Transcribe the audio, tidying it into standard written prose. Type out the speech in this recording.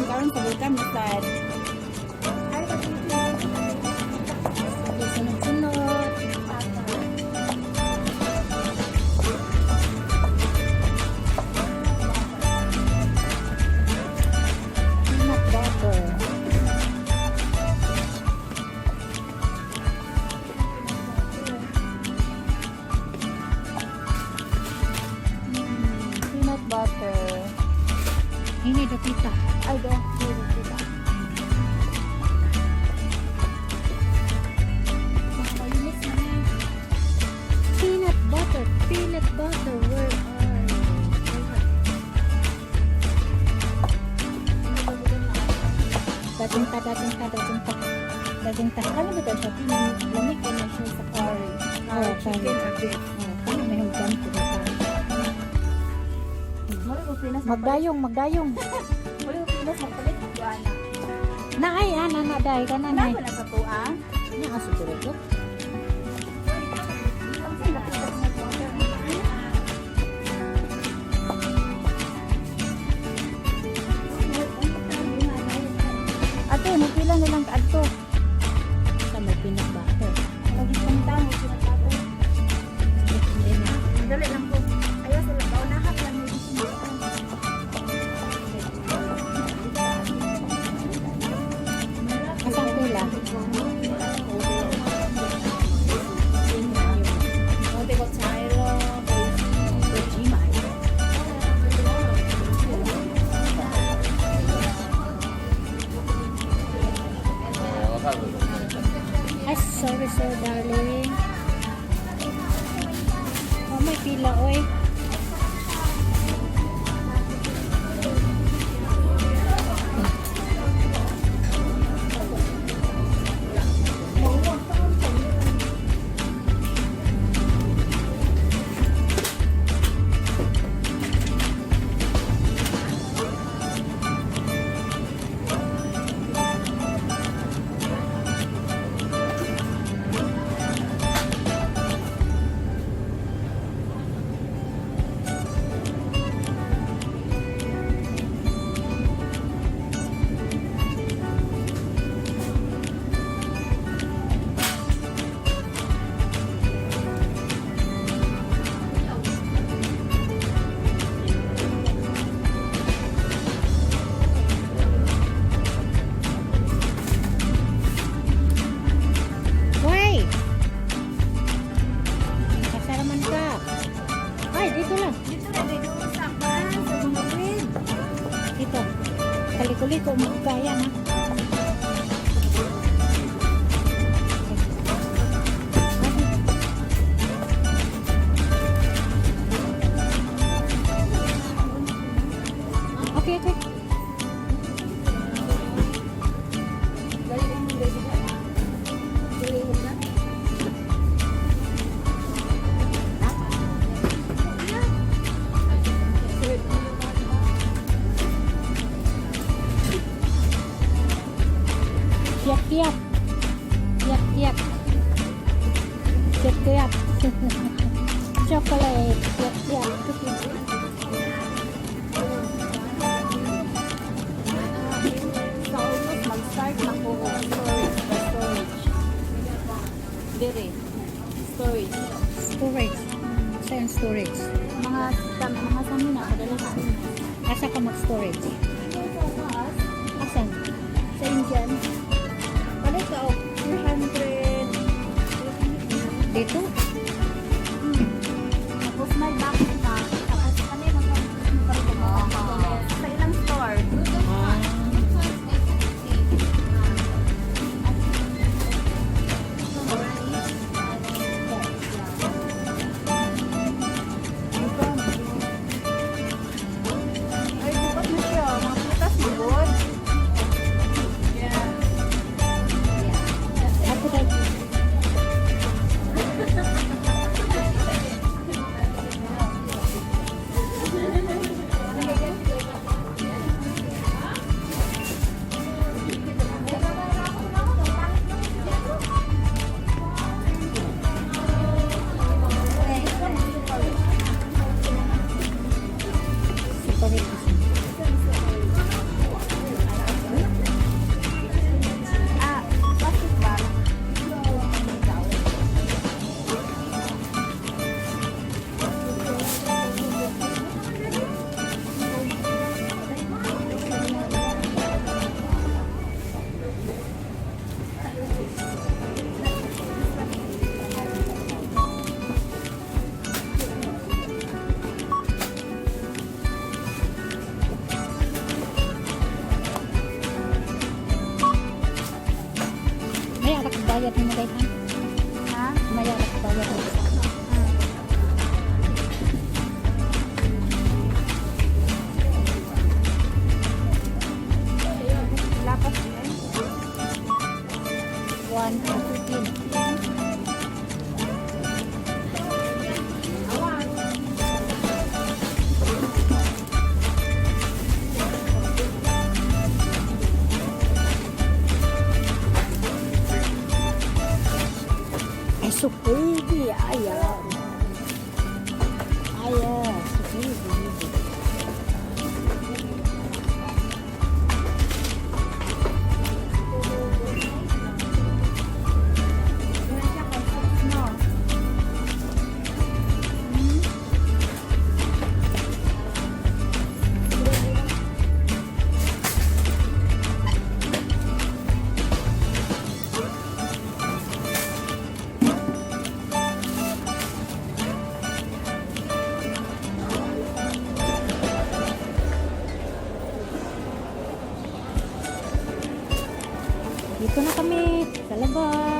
karon sa bulkan masad. Sige, sunod-sunod. Peanut butter. Peanut butter. Ini do pita. Ay, do pita. Makalinis na na. Peanut butter. Peanut butter. Where are you? Dating ta. Ano ba ito siya? Lamig ka na siya sa curry. Chicken or beef. Ano may hanggang ko na Mali ko Pinas. Magdayong. Mali ko Pinas magpalit Joanna. Naay, na dahi ka na Ano nay. ba na sa tuwa? Ano ang siguro ko? Ate, magpila na lang kaadto. Sa may peanut butter. Lagi pantang, sinatato. Hindi na. Dali lang po. Ayaw sila ba? Unahat lang mo dito. Asang pila? Monte ko Cairo, Ay, sorry sir, darling. Oh, may pila, oy. Why? Kasaraman ka. Ay, dito lang. dito na dito sa kan sa mga bread. Dito. Kaliko-liko mo kaya na. Okay, okay. Dali lang mo dito. Dali mo na. Kiap-kiap. Kiap-kiap. Kiap-kiap. Chocolate. Kiap-kiap. Sa almost mag-start na po storage. Dire. Storage. Storage. Saan storage? Mga sami na kadalasan. Asa ka mag-storage? Asan? Sa Indian. Ano ito? 300. Dito? Tapos may box na. Tapos kami magkakaroon sa ilang store. Ah. Ay, bukas na siya. bayad mo guys ha? Ha? Maya at bayad mo. Lapas yan. 1 to 15. Ay, superbi. Ayan. Ayan. Superbi. Doon siya kay Sus, no? Dito na kami sa labas.